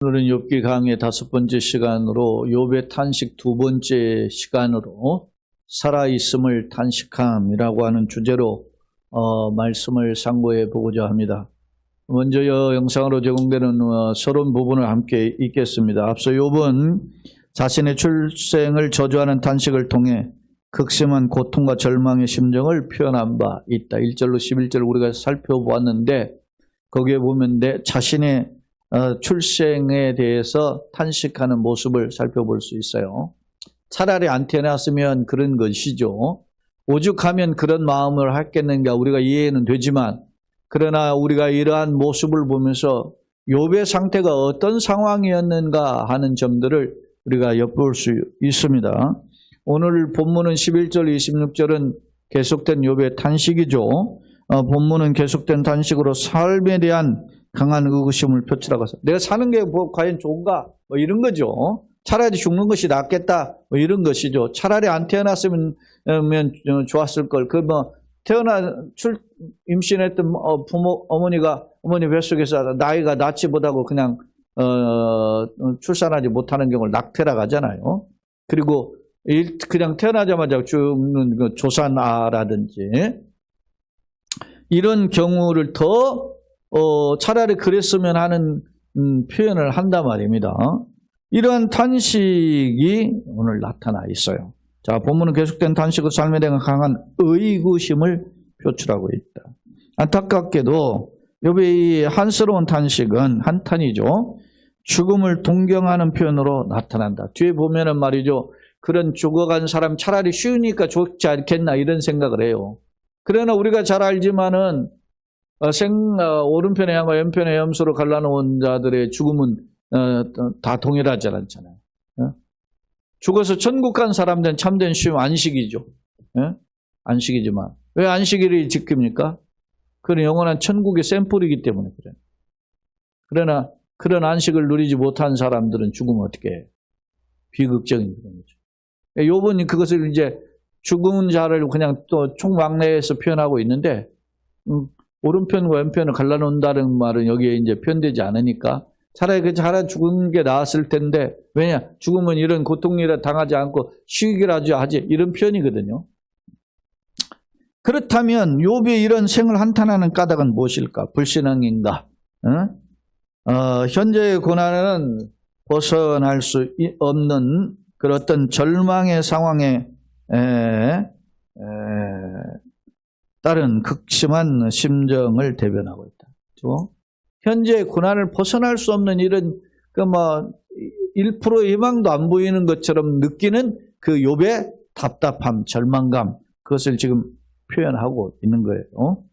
오늘은 욥기 강의 5번째 시간으로 욥의 탄식 2번째 시간으로 살아있음을 탄식함이라고 하는 주제로 말씀을 상고해 보고자 합니다. 먼저 영상으로 제공되는 서론 부분을 함께 읽겠습니다. 앞서 욥은 자신의 출생을 저주하는 탄식을 통해 극심한 고통과 절망의 심정을 표현한 바 있다. 1절로 11절 우리가 살펴보았는데 거기에 보면 자신의 출생에 대해서 탄식하는 모습을 살펴볼 수 있어요. 차라리 안 태어났으면 그런 것이죠. 오죽하면 그런 마음을 했겠는가 우리가 이해는 되지만, 그러나 우리가 이러한 모습을 보면서 욥의 상태가 어떤 상황이었는가 하는 점들을 우리가 엿볼 수 있습니다. 오늘 본문은 11절 26절은 계속된 욥의 탄식이죠. 본문은 계속된 탄식으로 삶에 대한 강한 의구심을 표출하고 있어요. 내가 사는 게 과연 좋은가? 이런 거죠. 차라리 죽는 것이 낫겠다. 이런 것이죠. 차라리 안 태어났으면 좋았을 걸. 임신했던 어머니 뱃속에서 나이가 낳지 못하고 그냥 출산하지 못하는 경우를 낙태라고 하잖아요. 그리고 그냥 태어나자마자 죽는 조산아라든지 이런 경우를 더 차라리 그랬으면 하는 표현을 한단 말입니다. 이러한 탄식이 오늘 나타나 있어요. 자, 본문은 계속된 탄식으로 삶에 대한 강한 의구심을 표출하고 있다. 안타깝게도 욥의 이 한스러운 탄식은 한탄이죠. 죽음을 동경하는 표현으로 나타난다. 뒤에 보면은 말이죠. 그런 죽어간 사람 차라리 쉬우니까 좋지 않겠나 이런 생각을 해요. 그러나 우리가 잘 알지만은 오른편의 양과 왼편의 염소로 갈라놓은 자들의 죽음은 다 동일하지 않잖아요. 죽어서 천국 간 사람들은 참된 쉬움 안식이죠. 안식이지만 왜 안식일을 지킵니까? 그는 영원한 천국의 샘플이기 때문에 그래요. 그러나 그런 안식을 누리지 못한 사람들은 죽으면 어떻게 해요? 비극적인 거죠. 욥은 그것을 이제 죽은 자를 그냥 또 총망라해서 표현하고 있는데 오른편과 왼편을 갈라놓는다는 말은 여기에 이제 표현되지 않으니까 차라리 죽은 게 나았을 텐데, 왜냐? 죽으면 이런 고통이라 당하지 않고 쉬기라도 하지, 이런 표현이거든요. 그렇다면 욥이 이런 생을 한탄하는 까닭은 무엇일까? 불신앙인가? 현재의 고난은 벗어날 수 없는 그런 어떤 절망의 상황에 따른 극심한 심정을 대변하고 있다. 그렇죠? 현재 고난을 벗어날 수 없는 이런 1%의 희망도 안 보이는 것처럼 느끼는 그 욥의 답답함, 절망감, 그것을 지금 표현하고 있는 거예요.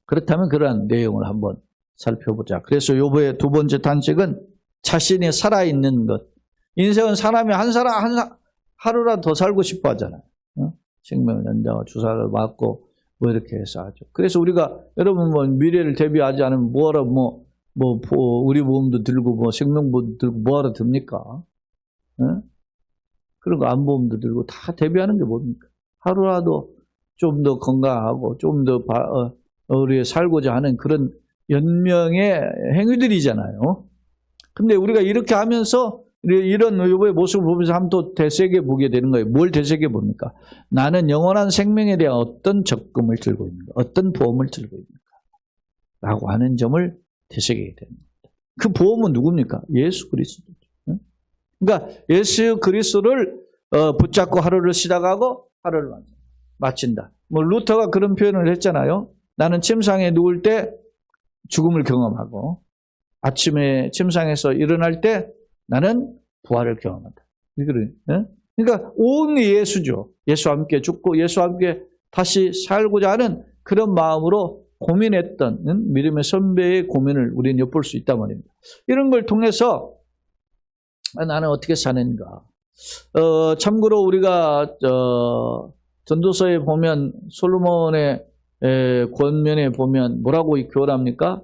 그렇다면 그러한 내용을 한번 살펴보자. 그래서 욥의 두 번째 탄식은 자신이 살아있는 것. 인생은 사람이 하루라도 더 살고 싶어 하잖아요. 생명을 연장하고 주사를 맞고 이렇게 해서 하죠. 그래서 우리가 여러분 미래를 대비하지 않으면 뭐하러 우리 보험도 들고 생명보험도 들고 뭐하러 듭니까? 그런 거 안보험도 들고 다 대비하는 게 뭡니까? 하루라도 좀 더 건강하고 좀 더 우리 살고자 하는 그런 연명의 행위들이잖아요. 근데 우리가 이렇게 하면서 이런 욥의 모습을 보면서 한번 또 되새겨 보게 되는 거예요. 뭘 되새겨 봅니까? 나는 영원한 생명에 대한 어떤 적금을 들고 있는가? 어떤 보험을 들고 있는가? 라고 하는 점을 되새기게 됩니다. 그 보험은 누굽니까? 예수 그리스도죠. 그러니까 예수 그리스도를 붙잡고 하루를 시작하고 하루를 마친다. 루터가 그런 표현을 했잖아요. 나는 침상에 누울 때 죽음을 경험하고 아침에 침상에서 일어날 때 나는 부활을 경험한다. 그러니까 온 예수죠. 예수와 함께 죽고 예수와 함께 다시 살고자 하는 그런 마음으로 고민했던 믿음의 선배의 고민을 우리는 엿볼 수 있단 말입니다. 이런 걸 통해서 나는 어떻게 사는가. 참고로 우리가 전도서에 보면 솔로몬의 권면에 보면 뭐라고 교훈합니까?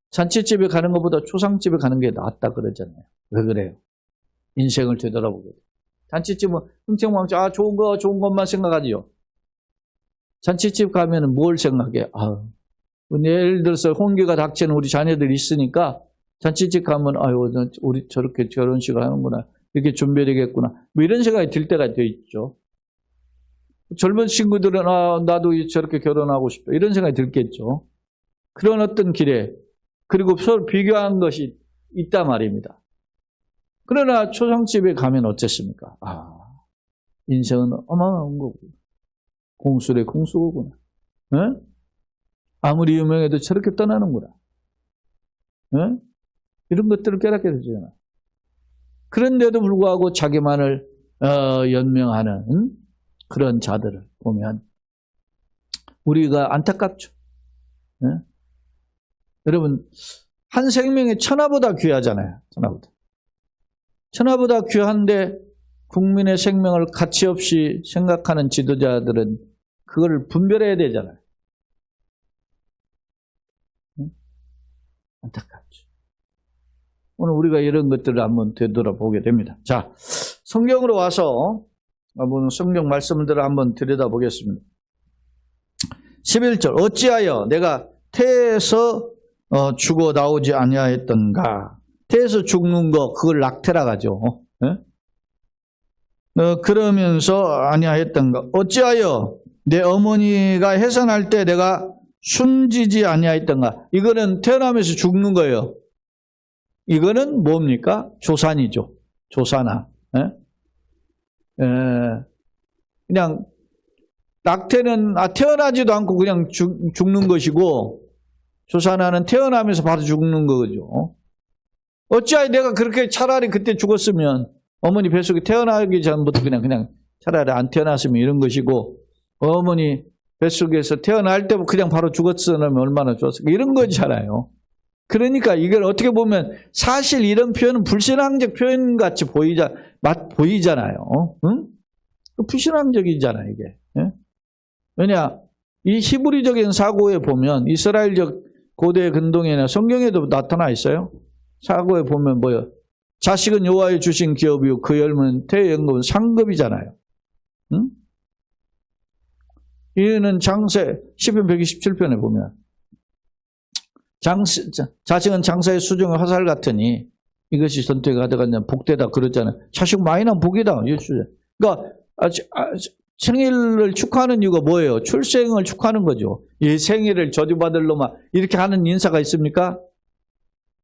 잔치집에 가는 것보다 초상집에 가는 게 낫다 그러잖아요. 왜 그래요? 인생을 되돌아보게 돼요. 잔치집은 흥청망청 좋은 것만 생각하지요. 잔치집 가면 뭘 생각해? 예를 들어서 홍기가 닥치는 우리 자녀들이 있으니까 잔치집 가면 아유 우리 저렇게 결혼식을 하는구나. 이렇게 준비되겠구나. 뭐 이런 생각이 들 때가 돼 있죠. 젊은 친구들은 나도 저렇게 결혼하고 싶다. 이런 생각이 들겠죠. 그런 어떤 길에 그리고 서로 비교한 것이 있단 말입니다. 그러나 초상집에 가면 어쨌습니까? 인생은 어마어마한 거고 공수래 공수거구나. 에? 아무리 유명해도 저렇게 떠나는구나. 에? 이런 것들을 깨닫게 되잖아. 그런데도 불구하고 자기만을 연명하는 그런 자들을 보면 우리가 안타깝죠. 네? 여러분 한 생명이 천하보다 귀하잖아요. 천하보다 귀한데 국민의 생명을 가치 없이 생각하는 지도자들은 그걸 분별해야 되잖아요. 안타깝죠. 오늘 우리가 이런 것들을 한번 되돌아보게 됩니다. 자, 성경으로 와서 한번 성경 말씀들을 한번 들여다보겠습니다. 11절 어찌하여 내가 태에서 죽어 나오지 아니하였던가. 태에서 죽는 거 그걸 낙태라 하죠. 그러면서 아니하였던가. 어찌하여 내 어머니가 해산할 때 내가 숨지지 아니하였던가. 이거는 태어나면서 죽는 거예요. 이거는 뭡니까? 조산이죠. 조산아. 그냥 낙태는 태어나지도 않고 그냥 죽는 것이고 조산아는 태어나면서 바로 죽는 거죠. 어찌하여 내가 그렇게 차라리 그때 죽었으면 어머니 뱃속에 태어나기 전부터 그냥 차라리 안 태어났으면 이런 것이고 어머니 뱃속에서 태어날 때부터 그냥 바로 죽었으면 얼마나 좋았을까 이런 거잖아요. 그러니까 이걸 어떻게 보면 사실 이런 표현은 불신앙적 표현같이 보이잖아요. 응? 불신앙적이잖아요, 이게. 예? 왜냐, 이 히브리적인 사고에 보면 이스라엘적 고대 근동이나 성경에도 나타나 있어요. 사고에 보면 뭐요? 자식은 여호와의 주신 기업이요 그 열매는 태의 연금은 상급이잖아요. 응? 이는 장세 시편 127편에 보면 자식은 장사의 수종의 화살 같으니 이것이 전투에 가져가냐 복되다 그러잖아요. 자식 많이 나면 복이다. 그러니까 생일을 축하하는 이유가 뭐예요? 출생을 축하하는 거죠. 이 생일을 저주받을 놈아 이렇게 하는 인사가 있습니까?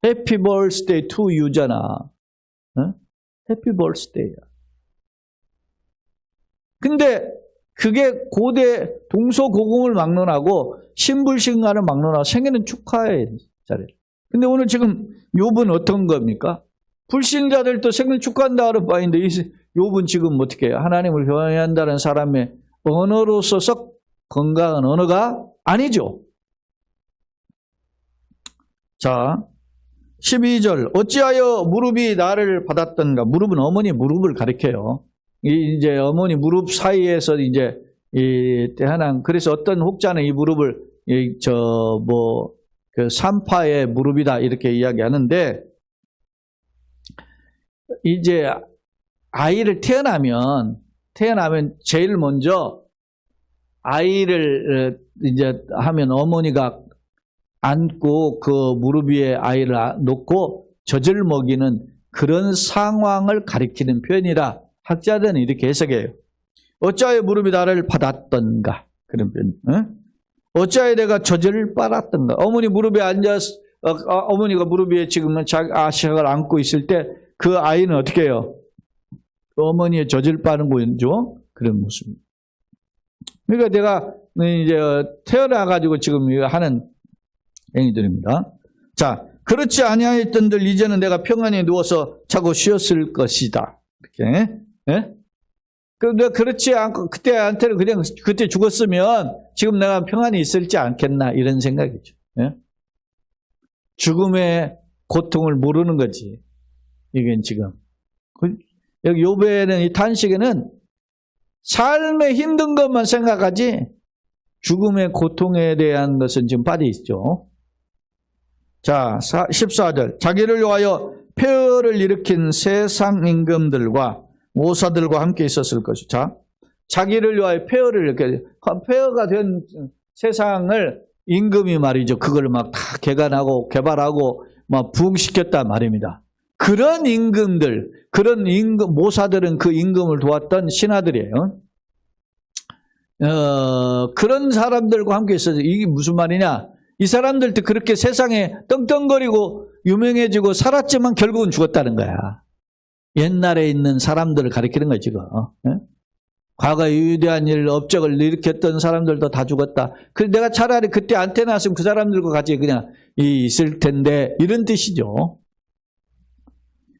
Happy birthday to you잖아. Happy birthday야. 근데 그게 고대 동서고금을 막론하고 신불신가를 막론하고 생일은 축하해야 자리를. 근데 오늘 지금 욥은 어떤 겁니까? 불신자들도 생일 축하한다 하는 바인데 욥은 지금 어떻게 해요? 하나님을 경외한다는 사람의 언어로서 썩 건강한 언어가 아니죠. 자, 12절 어찌하여 무릎이 나를 받았던가. 무릎은 어머니 무릎을 가리켜요. 이제 어머니 무릎 사이에서 이제 이 태어난 그래서 어떤 혹자는 이 무릎을 그 산파의 무릎이다 이렇게 이야기하는데 이제 아이를 태어나면 제일 먼저 아이를 이제 하면 어머니가 안고 그 무릎 위에 아이를 놓고 젖을 먹이는 그런 상황을 가리키는 표현이라 학자들은 이렇게 해석해요. 어찌하여 무릎이 나를 받았던가 그런 표현. 어찌하여 내가 젖을 빨았던가. 어머니 무릎에 앉아서 어머니가 무릎 위에 지금 아식을 안고 있을 때 그 아이는 어떻게 해요? 어머니의 젖을 빠는 거죠. 그런 모습입니다. 그러니까 내가 이제 태어나가지고 지금 하는 행위들입니다. 자, 그렇지 아니하였던들 이제는 내가 평안히 누워서 자고 쉬었을 것이다. 이렇게. 예? 그런데 그렇지 않고 그때한테는 그냥 그때 죽었으면 지금 내가 평안히 있을지 않겠나 이런 생각이죠. 예? 죽음의 고통을 모르는 거지. 이게 지금 여기 욥에는 이 탄식에는 삶의 힘든 것만 생각하지 죽음의 고통에 대한 것은 지금 빠져 있죠. 자, 14절 자기를 위하여 폐허를 일으킨 세상 임금들과 모사들과 함께 있었을 것이죠. 자, 자기를 위하여 폐허를 일으켜 폐허가 된 세상을 임금이 말이죠. 그걸 막 다 개간하고 개발하고 막 부흥시켰단 말입니다. 그런 임금들, 그런 임금, 모사들은 그 임금을 도왔던 신하들이에요. 그런 사람들과 함께 있어서 이게 무슨 말이냐? 이 사람들도 그렇게 세상에 떵떵거리고 유명해지고 살았지만 결국은 죽었다는 거야. 옛날에 있는 사람들을 가리키는 거야, 지금. 과거에 위대한 일, 업적을 일으켰던 사람들도 다 죽었다. 그래서 내가 차라리 그때 안 태어났으면 그 사람들과 같이 그냥 있을 텐데, 이런 뜻이죠.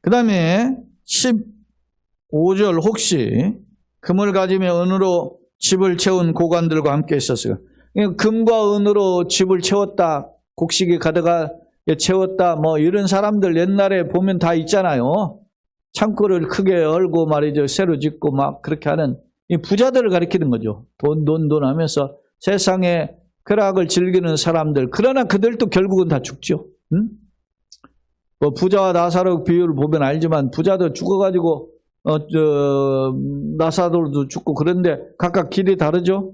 그 다음에 15절, 혹시 금을 가지며 은으로 집을 채운 고관들과 함께 있었어요. 금과 은으로 집을 채웠다, 곡식이 가득하 채웠다, 뭐 이런 사람들 옛날에 보면 다 있잖아요. 창고를 크게 열고 말이죠, 새로 짓고 막 그렇게 하는 이 부자들을 가리키는 거죠. 돈 하면서 세상의 쾌락을 즐기는 사람들. 그러나 그들도 결국은 다 죽죠. 응? 뭐 부자와 나사로 비유를 보면 알지만 부자도 죽어가지고 나사로도 죽고 그런데 각각 길이 다르죠.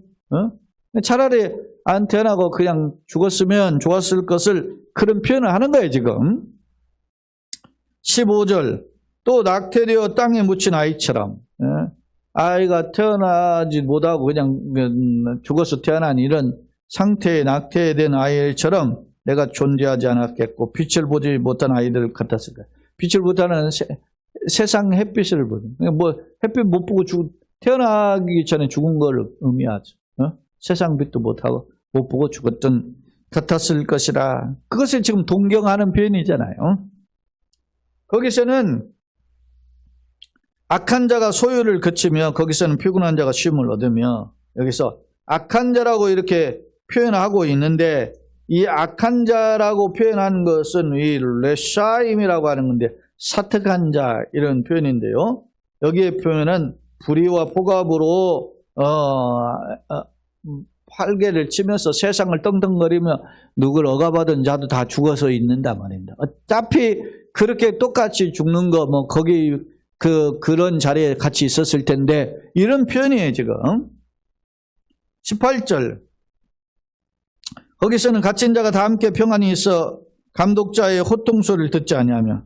차라리 안 태어나고 그냥 죽었으면 좋았을 것을 그런 표현을 하는 거예요, 지금. 15절, 또 낙태되어 땅에 묻힌 아이처럼, 아이가 태어나지 못하고 그냥 죽어서 태어난 이런 상태에 낙태된 아이처럼 내가 존재하지 않았겠고, 빛을 보지 못한 아이들 같았을 거예요. 빛을 못하는 세상 햇빛을 보는, 뭐 햇빛 못 보고 태어나기 전에 죽은 걸 의미하죠. 세상 빛도 못하고 못 보고 죽었던 같았을 것이라. 그것을 지금 동경하는 표현이잖아요. 거기서는 악한 자가 소유를 거치며 거기서는 피곤한 자가 쉼을 얻으며, 여기서 악한 자라고 이렇게 표현하고 있는데, 이 악한 자라고 표현한 것은 이 레샤임이라고 하는 건데 사특한 자 이런 표현인데요. 여기에 표현은 불의와 폭압으로 활개를 치면서 세상을 떵떵거리며 누굴 억압하던 자도 다 죽어서 있는단 말입니다. 어차피 그렇게 똑같이 죽는 거 뭐 거기 그런 자리에 같이 있었을 텐데, 이런 표현이에요, 지금. 18절. 거기서는 갇힌 자가 다 함께 평안히 있어 감독자의 호통 소리를 듣지 아니하며,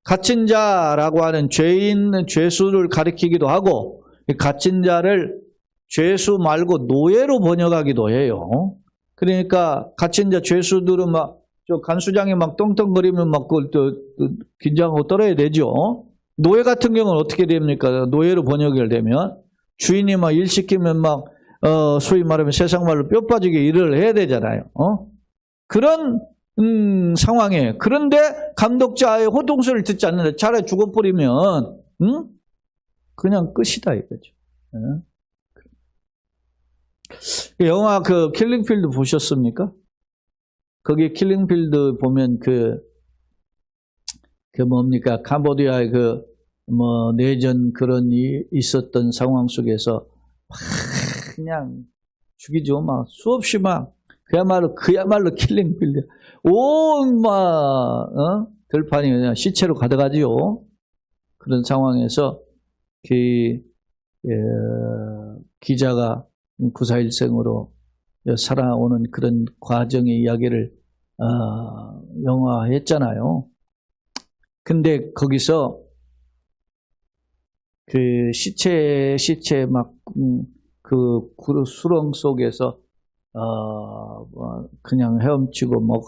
갇힌 자라고 하는 죄수를 가리키기도 하고, 갇힌 자를 죄수 말고 노예로 번역하기도 해요. 그러니까 갇힌 자 죄수들은 막 저 간수장이 막 떵떵거리면 막 긴장하고 떨어야 되죠. 노예 같은 경우는 어떻게 됩니까? 노예로 번역이 되면 주인이 막 일 시키면 막 소위 말하면 세상 말로 뼈 빠지게 일을 해야 되잖아요. 그런 상황에, 그런데 감독자의 호통소리를 듣지 않는다. 차라리 죽어버리면 그냥 끝이다 이거죠. 영화 그 킬링필드 보셨습니까? 거기 킬링필드 보면 그 뭡니까? 캄보디아의 뭐 내전 그런 있었던 상황 속에서 막 그냥 죽이죠. 막 수없이 막 그야말로 킬링필드. 온 막 들판이 그냥 시체로 가득하지요. 그런 상황에서 기자가 구사일생으로 살아오는 그런 과정의 이야기를 영화했잖아요. 근데 거기서 그 시체 막 그 수렁 속에서 그냥 헤엄치고 뭐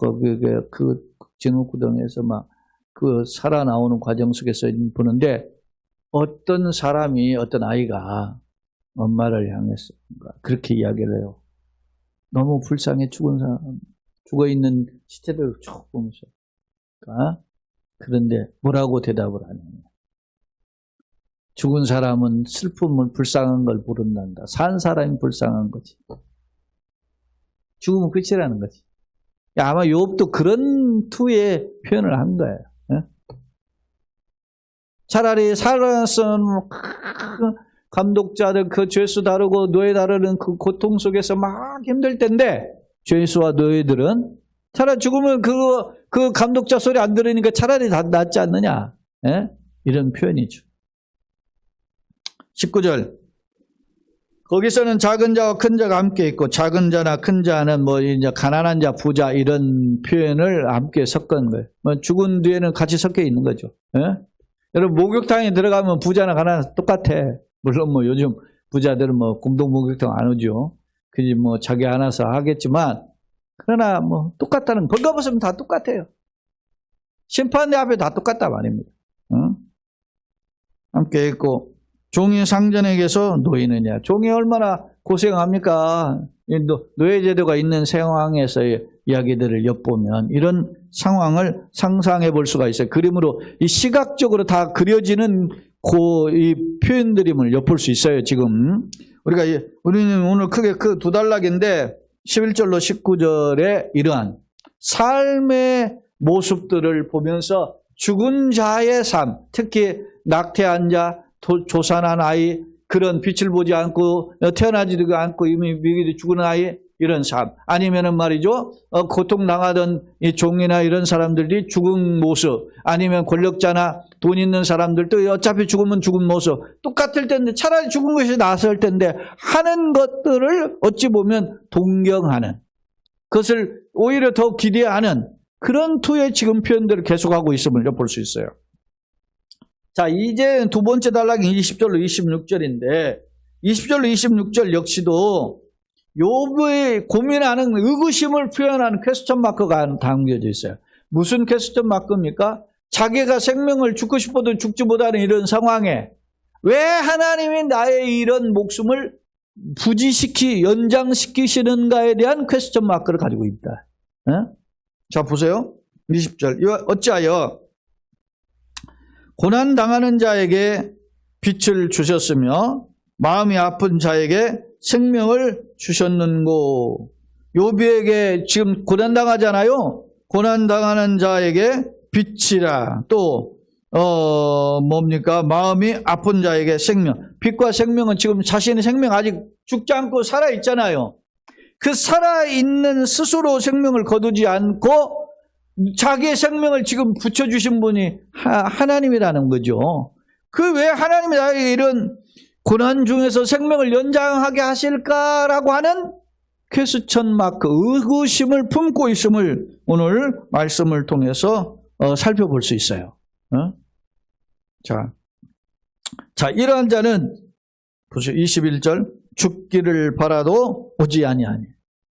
그 진흙구덩이에서 막 그 살아나오는 과정 속에서 보는데, 어떤 사람이, 어떤 아이가 엄마를 향해서 그렇게 이야기를 해요. 너무 불쌍해. 죽은 사람, 죽어 있는 시체들을 쭉 보면서. 그런데 뭐라고 대답을 하느냐? 죽은 사람은 슬픔을 불쌍한 걸 모른단다. 산 사람이 불쌍한 거지. 죽으면 끝이라는 거지. 아마 욥도 그런 투의 표현을 한 거예요. 차라리 살아서 감독자들 그 죄수 다루고 노예 다루는 그 고통 속에서 막 힘들 텐데, 죄수와 노예들은 차라리 죽으면 그 감독자 소리 안 들으니까 차라리 다 낫지 않느냐. 이런 표현이죠. 19절. 거기서는 작은 자와 큰 자가 함께 있고, 작은 자나 큰 자는 뭐 이제 가난한 자, 부자 이런 표현을 함께 섞은 거예요. 뭐 죽은 뒤에는 같이 섞여 있는 거죠. 예? 여러분 목욕탕에 들어가면 부자나 가난한 똑같아. 물론 뭐 요즘 부자들은 뭐 공동 목욕탕 안 오죠. 그지 뭐 자기 알아서 하겠지만, 그러나 뭐 똑같다는, 벌거벗으면 다 똑같아요. 심판대 앞에 다 똑같다 말입니다. 함께 있고, 종이 상전에게서 노이느냐. 종이 얼마나 고생합니까? 노예제도가 있는 상황에서의 이야기들을 엿보면 이런 상황을 상상해 볼 수가 있어요. 그림으로 이 시각적으로 다 그려지는 이 표현들임을 엿볼 수 있어요. 지금 우리는 오늘 크게 그 두 단락인데 11절로 19절에 이러한 삶의 모습들을 보면서 죽은 자의 삶, 특히 낙태한 자, 조산한 아이, 그런 빛을 보지 않고 태어나지도 않고 이미 미국에 죽은 아이, 이런 삶, 아니면은 말이죠, 고통당하던 이 종이나 이런 사람들이 죽은 모습, 아니면 권력자나 돈 있는 사람들도 어차피 죽으면 죽은 모습 똑같을 텐데, 차라리 죽은 것이 나았을 텐데 하는 것들을 어찌 보면 동경하는, 그것을 오히려 더 기대하는 그런 투의 지금 표현들을 계속하고 있음을 엿볼 수 있어요. 자, 이제 두 번째 단락이 20절로 26절인데 20절로 26절 역시도 욥이 고민하는 의구심을 표현하는 퀘스천 마크가 담겨져 있어요. 무슨 퀘스천 마크입니까? 자기가 생명을 죽고 싶어도 죽지 못하는 이런 상황에 왜 하나님이 나의 이런 목숨을 연장시키시는가에 대한 퀘스천 마크를 가지고 있다. 자, 보세요. 20절. 어찌하여 고난당하는 자에게 빛을 주셨으며 마음이 아픈 자에게 생명을 주셨는고. 욥에게 지금 고난당하잖아요. 고난당하는 자에게 빛이라. 또 뭡니까? 마음이 아픈 자에게 생명. 빛과 생명은 지금 자신의 생명 아직 죽지 않고 살아있잖아요. 그 살아있는 스스로 생명을 거두지 않고 자기의 생명을 지금 붙여주신 분이 하나님이라는 거죠. 그 왜 하나님이 나에게 이런 고난 중에서 생명을 연장하게 하실까라고 하는 퀘스천 마크, 의구심을 품고 있음을 오늘 말씀을 통해서 살펴볼 수 있어요. 자, 이러한 자는 보세요. 21절. 죽기를 바라도 오지 아니하니.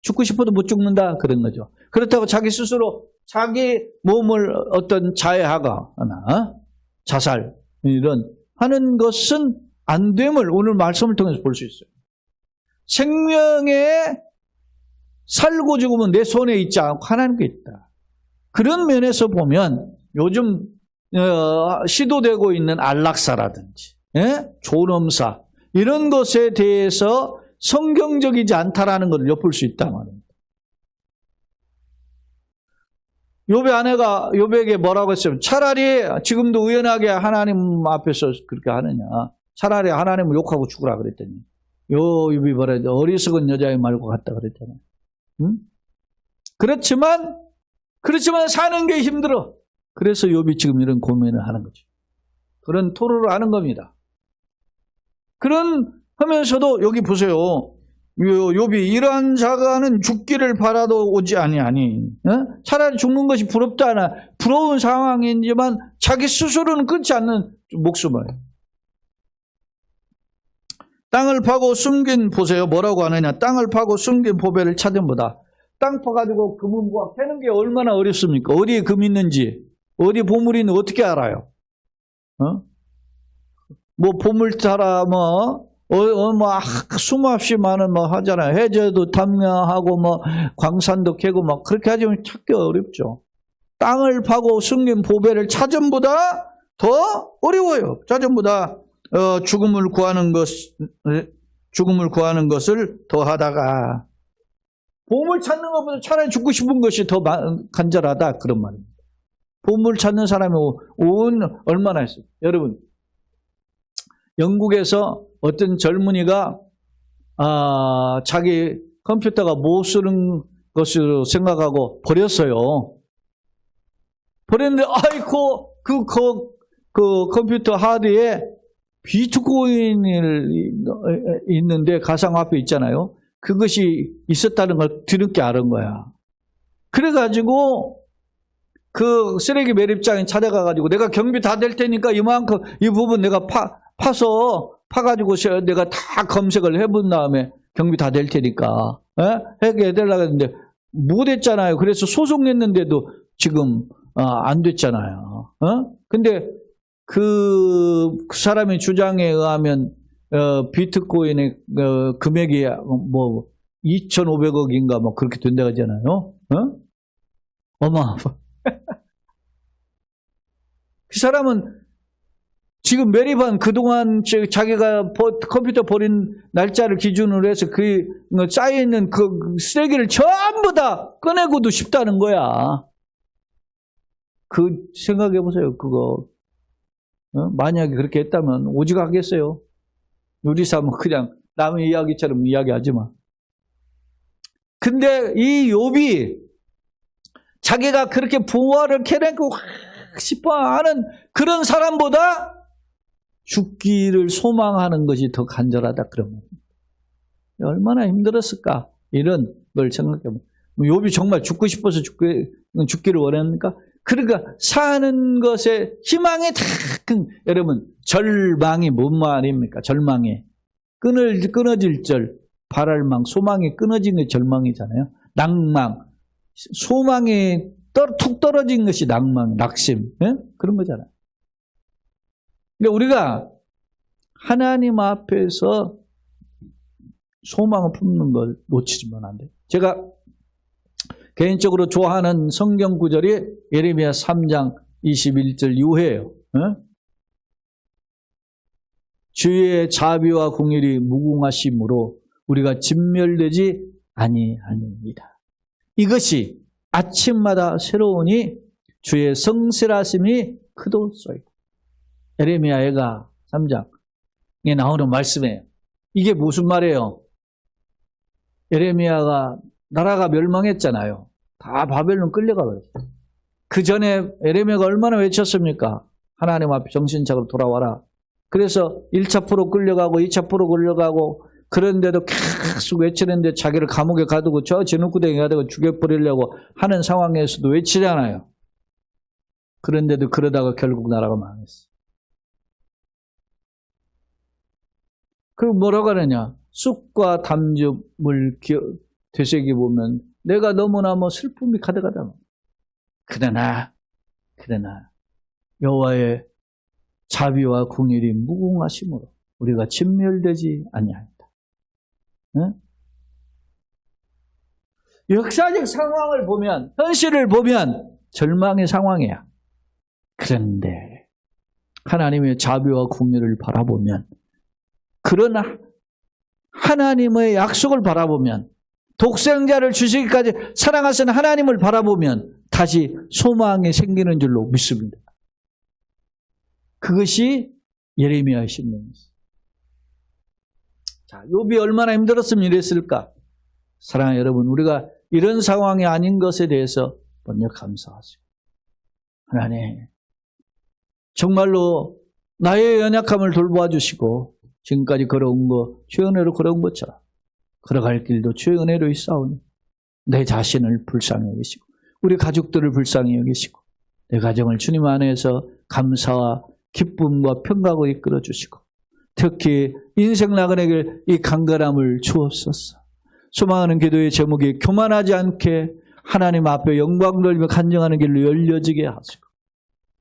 죽고 싶어도 못 죽는다 그런 거죠. 그렇다고 자기 스스로 자기 몸을 어떤 자해하거나 자살 이런 하는 것은 안 됨을 오늘 말씀을 통해서 볼 수 있어요. 생명에 살고 죽으면 내 손에 있지 않고 하나님께 있다. 그런 면에서 보면 요즘 시도되고 있는 안락사라든지 존엄사 이런 것에 대해서 성경적이지 않다라는 것을 엿볼 수 있단 말입니다. 욥의 아내가 욥에게 뭐라고 했어요? 차라리 지금도 의연하게 하나님 앞에서 그렇게 하느냐. 차라리 하나님을 욕하고 죽으라 그랬더니 욥이 뭐라 했죠? 어리석은 여자의 말과 같다 그랬잖아요. 그렇지만 사는 게 힘들어. 그래서 욥이 지금 이런 고민을 하는 거죠. 그런 토로를 하는 겁니다. 그런 하면서도 여기 보세요. 욥이 이러한 자가는 죽기를 바라도 오지 아니하니. 차라리 죽는 것이 부럽다 하나 부러운 상황이지만 자기 스스로는 끊지 않는 목숨을. 땅을 파고 숨긴, 보세요. 뭐라고 하느냐. 땅을 파고 숨긴 보배를 찾음보다. 땅 파가지고 금은보화 캐는 게 얼마나 어렵습니까? 어디에 금 있는지, 어디에 보물이 있는지 어떻게 알아요? 뭐 보물타라 수없이 많은 하잖아요. 해저도 탐명하고 광산도 캐고 그렇게 하지만 찾기 어렵죠. 땅을 파고 숨긴 보배를 찾음보다 더 어려워요. 찾음보다 죽음을 구하는 것을 더하다가 보물 찾는 것보다 차라리 죽고 싶은 것이 더 간절하다 그런 말입니다. 보물 찾는 사람이 얼마나 있어요. 여러분, 영국에서 어떤 젊은이가 자기 컴퓨터가 못 쓰는 것으로 생각하고 버렸어요. 버렸는데 아이고 그 컴퓨터 하드에 비트코인이 있는데 가상화폐 있잖아요. 그것이 있었다는 걸 뒤늦게 알은 거야. 그래가지고 그 쓰레기 매립장에 찾아가가지고 내가 경비 다 될 테니까 이만큼 이 부분 내가 파가지고 내가 다 검색을 해본 다음에 경비 다 될 테니까 해결해달라고 했는데 못했잖아요. 그래서 소송했는데도 지금 안 됐잖아요. 근데 그 사람의 주장에 의하면 비트코인의 금액이 뭐 2,500억인가 뭐 그렇게 된다고 하잖아요. 그 사람은 지금 매립한 그동안 자기가 컴퓨터 버린 날짜를 기준으로 해서 그 쌓여있는 그 쓰레기를 전부 다 꺼내고도 싶다는 거야. 그 생각해 보세요. 그거 만약에 그렇게 했다면 오직 하겠어요. 우리 삶은 그냥 남의 이야기처럼 이야기하지 마. 근데 이 욥이 자기가 그렇게 부활을 캐내고 싶어하는 그런 사람보다 죽기를 소망하는 것이 더 간절하다 그러면 얼마나 힘들었을까 이런 걸 생각해보면 욥이 정말 죽고 싶어서 죽기를 원합니까? 그러니까 사는 것에 희망이 다 여러분 절망이 뭔 말입니까? 절망이 끊어질 절 바랄망 소망이 끊어진 게 절망이잖아요. 낭망 소망이 툭 떨어진 것이 낭망 낙심 그런 거잖아요. 그러니까 우리가 하나님 앞에서 소망을 품는 걸 놓치면 안 돼요. 제가 개인적으로 좋아하는 성경 구절이 예레미야 3장 21절 이후에요. 주의 자비와 공의를 무궁하심으로 우리가 진멸되지 아니하니이다. 이것이 아침마다 새로우니 주의 성실하심이 크도소이다. 예레미야가 3장에 나오는 말씀이에요. 이게 무슨 말이에요? 예레미야가 나라가 멸망했잖아요. 다 바벨론 끌려가 버렸어요. 그 전에 예레미야가 얼마나 외쳤습니까? 하나님 앞에 정신차리고 돌아와라. 그래서 1차 포로 끌려가고 2차 포로 끌려가고 그런데도 계속 외치는데 자기를 감옥에 가두고 저 진흙구덩이에 가두고 죽여버리려고 하는 상황에서도 외치잖아요. 그런데도 그러다가 결국 나라가 망했어요. 그럼 뭐라고 하느냐? 쑥과 담즙을 되새겨보면 내가 너무나 슬픔이 가득하다. 그러나 여호와의 자비와 공의를 무궁하심으로 우리가 진멸되지 아니하리다. 역사적 상황을 보면 현실을 보면 절망의 상황이야. 그런데 하나님의 자비와 공의를 바라보면 그러나 하나님의 약속을 바라보면 독생자를 주시기까지 사랑하시는 하나님을 바라보면 다시 소망이 생기는 줄로 믿습니다. 그것이 예레미야의 신명이었어요. 자, 욥이 얼마나 힘들었으면 이랬을까? 사랑하는 여러분, 우리가 이런 상황이 아닌 것에 대해서 먼저 감사하시고 하나님 정말로 나의 연약함을 돌보아 주시고 지금까지 걸어온 거 주의 은혜로 걸어온 것처럼 걸어갈 길도 주의 은혜로 있사오니 내 자신을 불쌍히 여기시고 우리 가족들을 불쌍히 여기시고 내 가정을 주님 안에서 감사와 기쁨과 평강으로 이끌어 주시고 특히 인생 나그네에게 이 간절함을 주옵소서. 소망하는 기도의 제목이 교만하지 않게 하나님 앞에 영광 돌리며 간증하는 길로 열려지게 하시고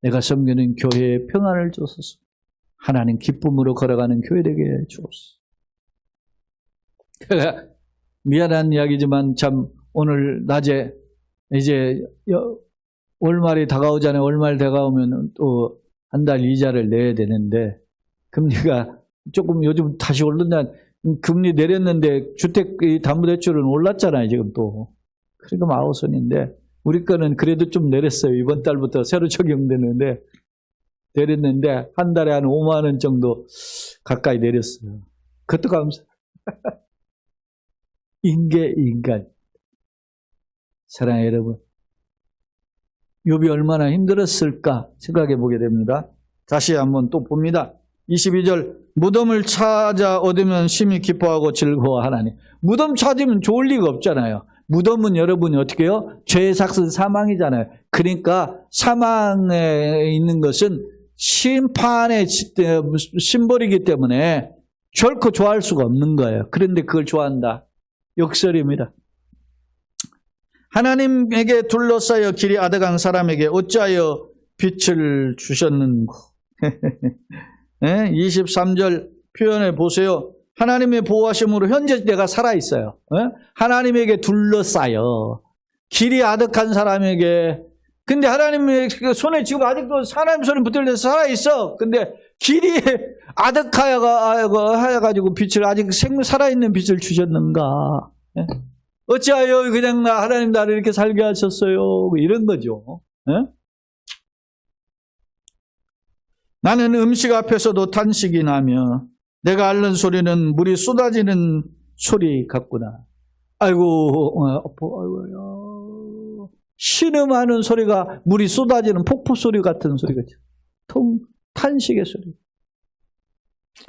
내가 섬기는 교회에 평안을 주소서. 하나님 기쁨으로 걸어가는 교회 되게 주옵소서. 미안한 이야기지만 참 오늘 낮에 이제 월말이 다가오잖아요. 월말 다가오면 또 한 달 이자를 내야 되는데 금리가 조금 요즘 다시 오른다. 금리 내렸는데 주택 담보대출은 올랐잖아요. 지금 또. 그러니까 마우선인데 우리 거는 그래도 좀 내렸어요. 이번 달부터 새로 적용되는데 내렸는데 한 달에 한 5만 원 정도 가까이 내렸어요. 그것도 감사. 인간. 사랑하는 여러분. 욥이 얼마나 힘들었을까 생각해 보게 됩니다. 다시 한번 또 봅니다. 22절 무덤을 찾아 얻으면 심히 기뻐하고 즐거워하나니. 무덤 찾으면 좋을 리가 없잖아요. 무덤은 여러분이 어떻게 해요? 죄의 삭은 사망이잖아요. 그러니까 사망에 있는 것은 심판의 심벌이기 때문에 결코 좋아할 수가 없는 거예요. 그런데 그걸 좋아한다. 역설입니다. 하나님에게 둘러싸여 길이 아득한 사람에게 어찌하여 빛을 주셨는고. 23절 표현해 보세요. 하나님의 보호하심으로 현재 내가 살아있어요. 하나님에게 둘러싸여 길이 아득한 사람에게. 근데 하나님의 손에 지금 아직도 하나님 손에 붙들려서 살아있어. 근데 길이 아득하여가지고 빛을 아직 살아있는 빛을 주셨는가. 어찌하여 그냥 하나님 나를 이렇게 살게 하셨어요. 이런 거죠. 나는 음식 앞에서도 탄식이 나며 내가 앓는 소리는 물이 쏟아지는 소리 같구나. 아이고, 신음하는 소리가 물이 쏟아지는 폭포 소리 같은 소리가 탄식의 소리.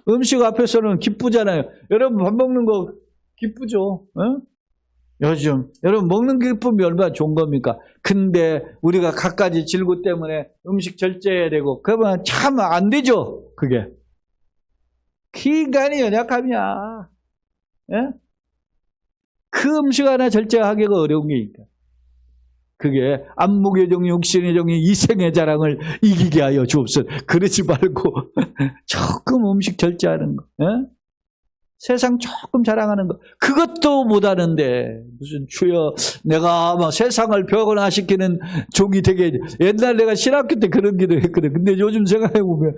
음식 앞에서는 기쁘잖아요. 여러분 밥 먹는 거 기쁘죠? 요즘 여러분 먹는 기쁨이 얼마나 좋은 겁니까? 근데 우리가 갖가지 질구 때문에 음식 절제해야 되고 그러면 참 안 되죠. 그게 그 인간이 연약함이야. 그 음식 하나 절제하기가 어려운 게니까. 그게 안목의 정, 육신의 정이 이생의 자랑을 이기게 하여 주옵소서. 그러지 말고 조금 음식 절제하는 거. 세상 조금 자랑하는 거. 그것도 못하는데 무슨 주여 내가 막 세상을 변화시키는 종이 되게. 옛날 내가 신학교 때 그런 기도 했거든. 근데 요즘 생각해보면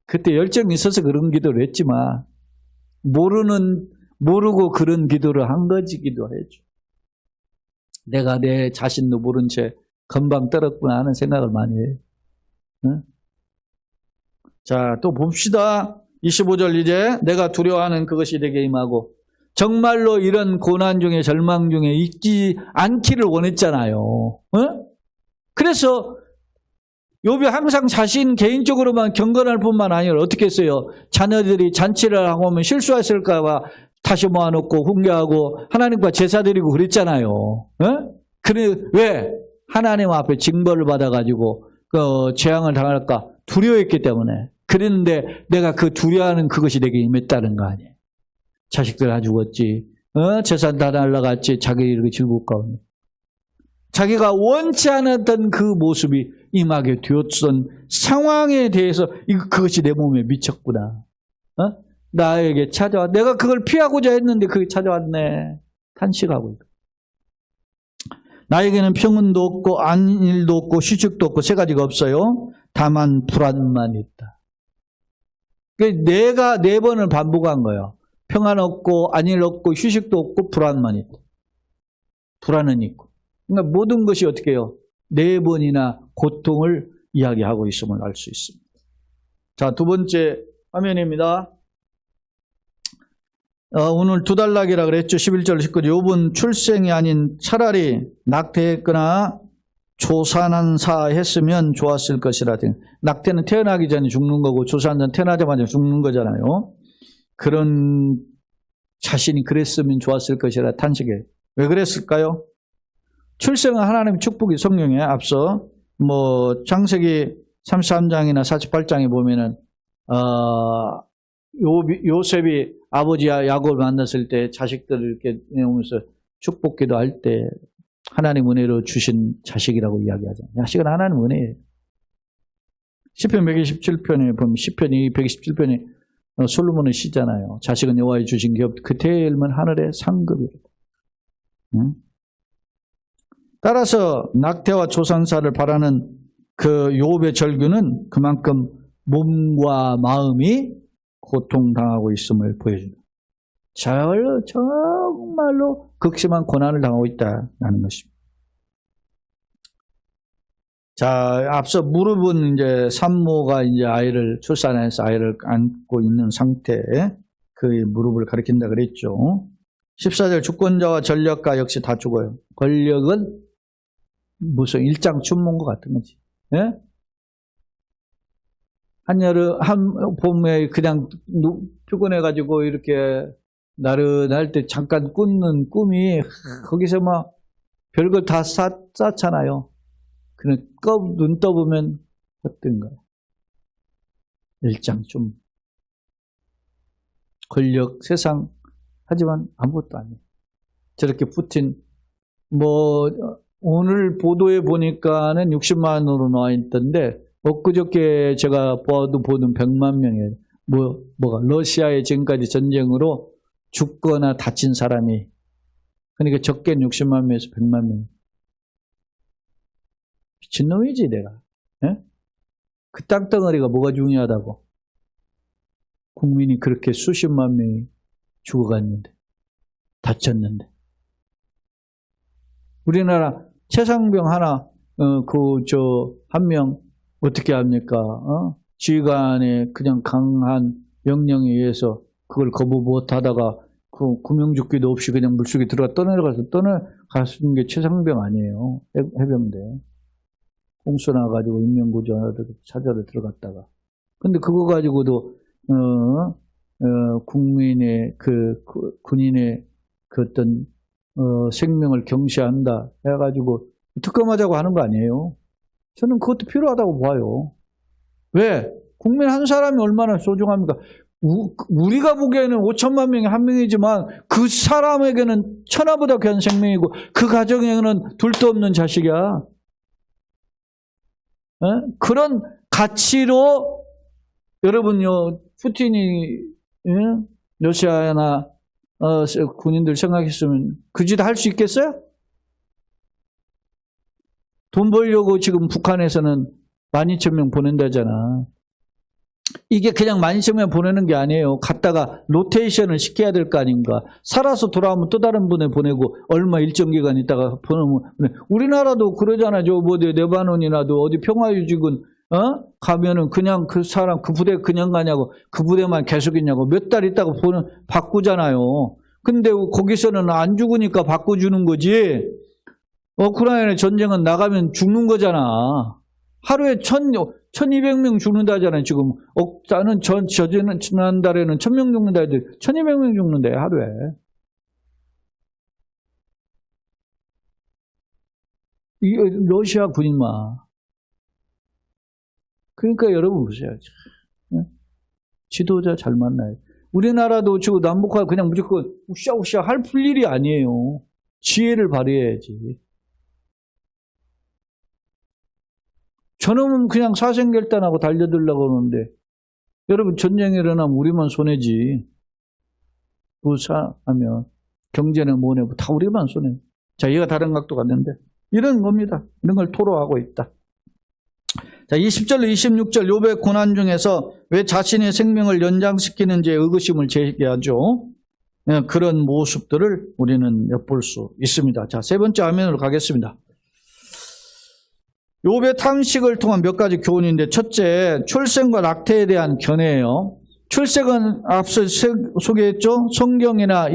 그때 열정이 있어서 그런 기도를 했지만 모르고 그런 기도를 한 거지. 기도했죠. 내가 내 자신도 모른 채 건방 떨었구나 하는 생각을 많이 해요. 자, 또 봅시다. 25절 이제 내가 두려워하는 그것이 내게 임하고. 정말로 이런 고난 중에 절망 중에 있지 않기를 원했잖아요. 그래서 욥이 항상 자신 개인적으로만 경건할 뿐만 아니라 어떻게 했어요? 자녀들이 잔치를 하고 오면 실수했을까 봐 다시 모아놓고 훈계하고 하나님과 제사 드리고 그랬잖아요. 그래 왜? 하나님 앞에 징벌을 받아가지고 재앙을 당할까 두려워했기 때문에. 그랬는데 내가 그 두려워하는 그것이 내게 임했다는 거 아니에요. 자식들 다 죽었지. 재산 다 날라갔지. 자기 이렇게 즐거울 가운데. 자기가 원치 않았던 그 모습이 임하게 되었던 상황에 대해서 그것이 내 몸에 미쳤구나. 나에게 찾아와. 내가 그걸 피하고자 했는데 그게 찾아왔네. 탄식하고 있다. 나에게는 평온도 없고 안일도 없고 휴식도 없고 세 가지가 없어요. 다만 불안만 있다. 내가 4번을 반복한 거예요. 평안 없고 안일 없고 휴식도 없고 불안만 있다. 불안은 있고. 그러니까 모든 것이 어떻게 해요? 4번이나 고통을 이야기하고 있음을 알 수 있습니다. 자, 두 번째 화면입니다. 오늘 두 단락이라 그랬죠. 11절 19절. 욥은 출생이 아닌 차라리 낙태했거나 조산한사 했으면 좋았을 것이라. 낙태는 태어나기 전에 죽는 거고 조산은 태어나자마자 죽는 거잖아요. 그런 자신이 그랬으면 좋았을 것이라 탄식해. 왜 그랬을까요? 출생은 하나님의 축복이 성경에 앞서 창세기 33장이나 48장에 보면은 요셉이 아버지 야곱을 만났을 때 자식들을 이렇게 내오면서 축복기도 할 때 하나님 은혜로 주신 자식이라고 이야기하잖아요. 자식은 하나님 은혜예요. 시편 127편에 보면 시편 127편에 솔로몬은 시잖아요. 자식은 여호와의 주신 기업 그때의 일은 하늘의 상급이다. 따라서 낙태와 조산사를 바라는 그 욥의 절규는 그만큼 몸과 마음이 고통당하고 있음을 보여줍니다. 정말로 극심한 고난을 당하고 있다는 것입니다. 자, 앞서 무릎은 이제 산모가 이제 아이를 출산해서 아이를 안고 있는 상태에 그 무릎을 가리킨다 그랬죠. 14절 주권자와 전력가 역시 다 죽어요. 권력은 무슨 일장춘몽과 같은 거지. 예? 한 봄에 그냥 피곤해가지고 이렇게 나른할 때 잠깐 꾸는 꿈이 거기서 막 별걸 다 쌓잖아요. 그냥 눈 떠보면 어떤 거야. 일장 좀 권력, 세상 하지만 아무것도 아니에요. 저렇게 푸틴 오늘 보도에 보니까는 60만 원으로 나와 있던데 엊그저께 제가 보는 100만 명이에요. 뭐가 러시아의 지금까지 전쟁으로 죽거나 다친 사람이 그러니까 적게는 60만 명에서 100만 명. 미친놈이지 내가. 예? 그 땅덩어리가 뭐가 중요하다고. 국민이 그렇게 수십만 명이 죽어갔는데 다쳤는데 우리나라 최상병 하나 한 명 어떻게 합니까? 지휘관의 그냥 강한 명령에 의해서 그걸 거부 못하다가 그 구명조끼도 없이 그냥 물속에 떠내려가는 게 최상병 아니에요. 해병대. 홍수 나가지고 인명구조하러 찾아러 들어갔다가. 근데 그거 가지고도 국민의 군인의 그 어떤 생명을 경시한다 해가지고 특검하자고 하는 거 아니에요. 저는 그것도 필요하다고 봐요. 왜? 국민 한 사람이 얼마나 소중합니까? 우리가 보기에는 5천만 명이 한 명이지만 그 사람에게는 천하보다 귀한 생명이고 그 가정에는 둘도 없는 자식이야. 그런 가치로 여러분요 푸틴이 러시아나 군인들 생각했으면 그 짓 할 수 있겠어요? 돈 벌려고 지금 북한에서는 12,000명 보낸다잖아. 이게 그냥 12,000명 보내는 게 아니에요. 갔다가 로테이션을 시켜야 될 거 아닌가. 살아서 돌아오면 또 다른 분에 보내고 얼마 일정 기간 있다가 보내면 우리나라도 그러잖아요. 레바논이나도 어디 평화유지군 가면은 그냥 그 사람 그 부대 그냥 가냐고 그 부대만 계속 있냐고 몇 달 있다가 바꾸잖아요. 근데 거기서는 안 죽으니까 바꿔주는 거지. 우크라이나 전쟁은 나가면 죽는 거잖아. 하루에 1,200명 죽는다잖아요. 지금 나는 지난달에는 1,000명 죽는다 했더니 1,200명 죽는데 하루에. 이 러시아 군인만. 그러니까 여러분 보세요. 지도자 잘 만나요. 우리나라도 지금 남북한 그냥 무조건 우쌰우쌰 할 일이 아니에요. 지혜를 발휘해야지. 저놈은 그냥 사생결단하고 달려들려고 하는데 여러분 전쟁이 일어나면 우리만 손해지. 부사하면 경제는 뭐네 다 우리만 손해. 자, 얘가 다른 각도 갔는데 이런 겁니다. 이런 걸 토로하고 있다. 자, 20절, 26절 욥의 고난 중에서 왜 자신의 생명을 연장시키는지에 의구심을 제기하죠. 그런 모습들을 우리는 엿볼 수 있습니다. 자, 세 번째 화면으로 가겠습니다. 욥의 탄식을 통한 몇 가지 교훈인데 첫째, 출생과 낙태에 대한 견해예요. 출생은 앞서 소개했죠. 성경이나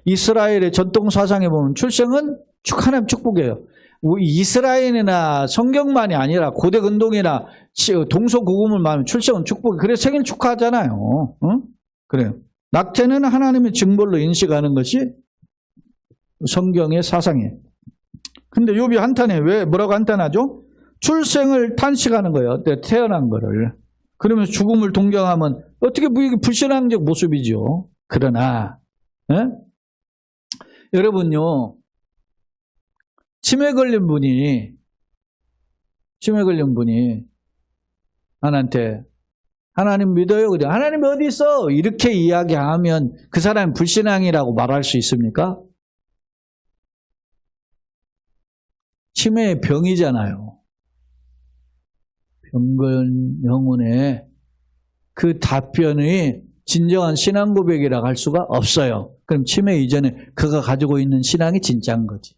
이스라엘의 전통 사상에 보면 출생은 하나님 축복이에요. 이스라엘이나 성경만이 아니라 고대 근동이나 동서고금을 말하면 출생은 축복이에요. 그래서 생일 축하하잖아요. 응? 그래요. 낙태는 하나님의 징벌로 인식하는 것이 성경의 사상이에요. 근데 욥이 한탄해. 왜 뭐라고 한탄하죠? 출생을 탄식하는 거예요. 태어난 거를. 그러면서 죽음을 동경하면 어떻게 이게 불신앙적 모습이죠. 그러나 여러분요. 치매 걸린 분이 하나님한테 하나님 믿어요. 하나님 어디 있어? 이렇게 이야기하면 그 사람이 불신앙이라고 말할 수 있습니까? 치매의 병이잖아요. 병건 영혼의 그 답변이 진정한 신앙 고백이라고 할 수가 없어요. 그럼 치매 이전에 그가 가지고 있는 신앙이 진짜인 거지.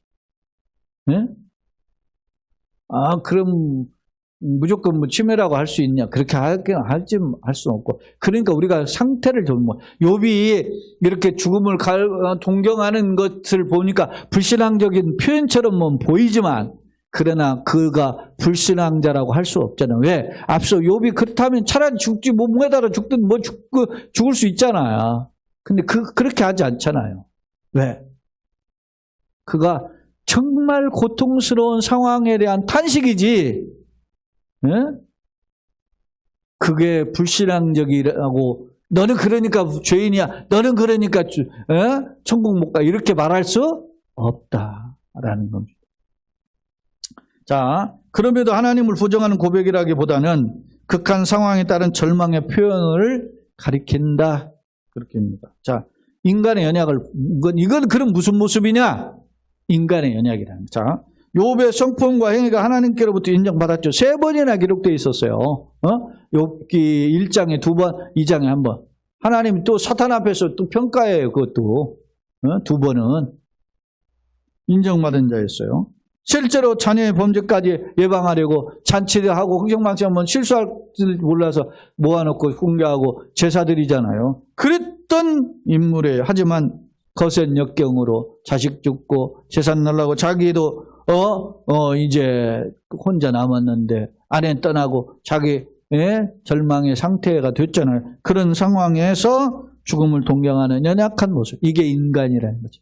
네? 그럼 무조건 치매라고 할 수 있냐? 그렇게 할 수는 없고. 그러니까 우리가 상태를 좀 욥이 이렇게 죽음을 동경하는 것을 보니까 불신앙적인 표현처럼 보이지만 그러나 그가 불신앙자라고 할 수 없잖아요. 왜? 앞서 욥이 그렇다면 차라리 죽지, 뭐 매달아 죽든 뭐 죽을 수 있잖아요. 근데 그렇게 하지 않잖아요. 왜? 그가 정말 고통스러운 상황에 대한 탄식이지, 예? 그게 불신앙적이라고, 너는 그러니까 죄인이야, 너는 그러니까 천국 못 가, 이렇게 말할 수 없다라는 겁니다. 자, 그럼에도 하나님을 부정하는 고백이라기보다는 극한 상황에 따른 절망의 표현을 가리킨다, 그렇게 합니다. 자, 인간의 연약을, 이건 그럼 무슨 모습이냐? 인간의 연약이라는. 자, 욥의 성품과 행위가 하나님께로부터 인정받았죠. 3번이나 기록되어 있었어요. 욥기 1장에 2번, 2장에 1번. 하나님이 또 사탄 앞에서 또 평가해요. 그것도 2번은 인정받은 자였어요. 실제로 자녀의 범죄까지 예방하려고 잔치를 하고 흥청망청하면 실수할 줄 몰라서 모아놓고 공개하고 제사 드리잖아요. 그랬던 인물이에요. 하지만 거센 역경으로 자식 죽고 재산 날라고 자기도 이제 혼자 남았는데 아내 떠나고 자기 절망의 상태가 됐잖아요. 그런 상황에서 죽음을 동경하는 연약한 모습. 이게 인간이라는 거죠.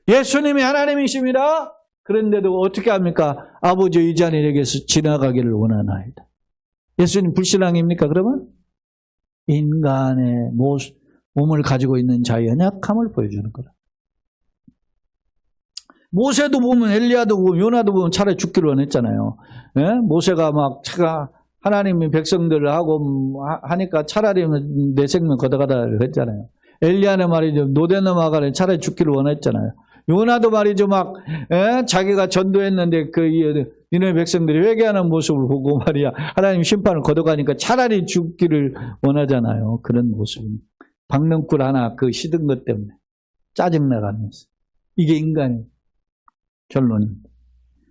예수님이 하나님이십니다. 그런데도 어떻게 합니까? 아버지 이 잔에게서 지나가기를 원하나이다. 예수님 불신앙입니까? 그러면 인간의 몸을 가지고 있는 자의 연약함을 보여주는 거라. 모세도 보면 엘리야도 보면 요나도 보면 차라리 죽기를 원했잖아요. 모세가 막 하나님이 백성들을 하고 하니까 차라리 내 생명 걷어가다 그랬잖아요. 엘리야는 말이죠. 노데노마가는 차라리 죽기를 원했잖아요. 요나도 말이죠. 막 자기가 전도했는데 그 니네 백성들이 회개하는 모습을 보고 말이야. 하나님 심판을 걷어가니까 차라리 죽기를 원하잖아요. 그런 모습. 박넝쿨 하나 그 시든 것 때문에 짜증나가면서. 이게 인간의 결론입니다.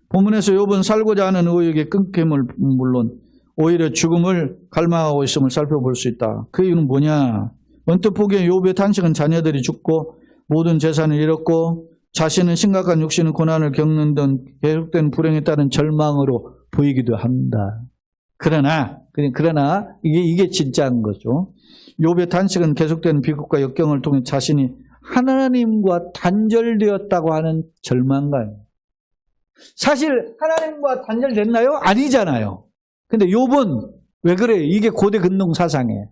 본문에서 욥은 살고자 하는 의욕의 끊김을 물론 오히려 죽음을 갈망하고 있음을 살펴볼 수 있다. 그 이유는 뭐냐? 언뜻 보기에 욥의 탄식은 자녀들이 죽고 모든 재산을 잃었고 자신은 심각한 육신의 고난을 겪는 등 계속된 불행에 따른 절망으로 보이기도 한다. 그러나 이게 진짜인 거죠. 욥의 탄식은 계속된 비극과 역경을 통해 자신이 하나님과 단절되었다고 하는 절망감이에요. 사실 하나님과 단절됐나요? 아니잖아요. 근데 욥은 왜 그래요? 이게 고대 근동 사상이에요.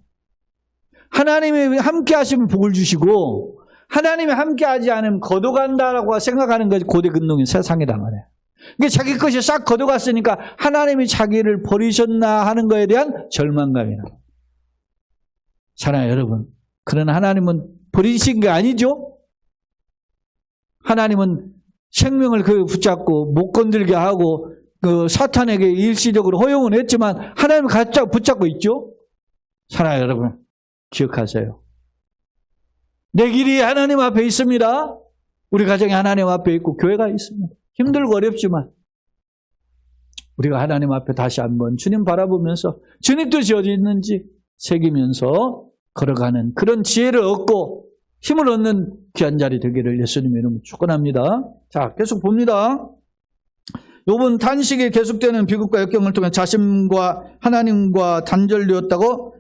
하나님이 함께 하시면 복을 주시고 하나님이 함께 하지 않으면 걷어간다라고 생각하는 것이 고대 근동의 세상이란 말이에요. 그러니까 자기 것이 싹 걷어갔으니까 하나님이 자기를 버리셨나 하는 것에 대한 절망감이라. 사랑하는 여러분, 그러나 하나님은 버리신 게 아니죠? 하나님은 생명을 붙잡고 못 건들게 하고 그 사탄에게 일시적으로 허용은 했지만 하나님을 붙잡고 있죠? 사랑하는 여러분, 기억하세요. 내 길이 하나님 앞에 있습니다. 우리 가정이 하나님 앞에 있고 교회가 있습니다. 힘들고 어렵지만 우리가 하나님 앞에 다시 한번 주님 바라보면서 주님 뜻이 어디 있는지 새기면서 걸어가는 그런 지혜를 얻고 힘을 얻는 귀한 자리 되기를 예수님의 이름으로 축원합니다. 자, 계속 봅니다. 욥은 탄식이 계속되는 비극과 역경을 통해 자신과 하나님과 단절되었다고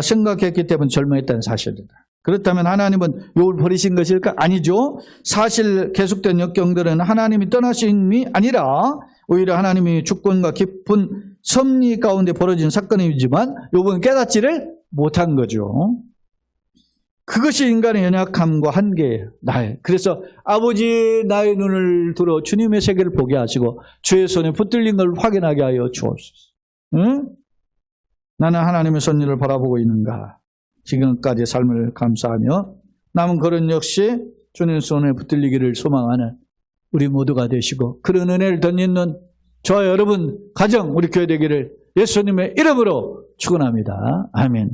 생각했기 때문에 절망했다는 사실이다. 그렇다면 하나님은 욥을 버리신 것일까? 아니죠. 사실 계속된 역경들은 하나님이 떠나심이 아니라 오히려 하나님이 주권과 깊은 섭리 가운데 벌어진 사건이지만 욥은 깨닫지를 못한 거죠. 그것이 인간의 연약함과 한계예요. 그래서 아버지 나의 눈을 들어 주님의 세계를 보게 하시고 주의 손에 붙들린 걸 확인하게 하여 주옵소서. 응? 나는 하나님의 섭리를 바라보고 있는가? 지금까지의 삶을 감사하며 남은 걸음 역시 주님 손에 붙들리기를 소망하는 우리 모두가 되시고 그런 은혜를 덧입는 저와 여러분 가정 우리 교회 되기를 예수님의 이름으로 축원합니다. 아멘.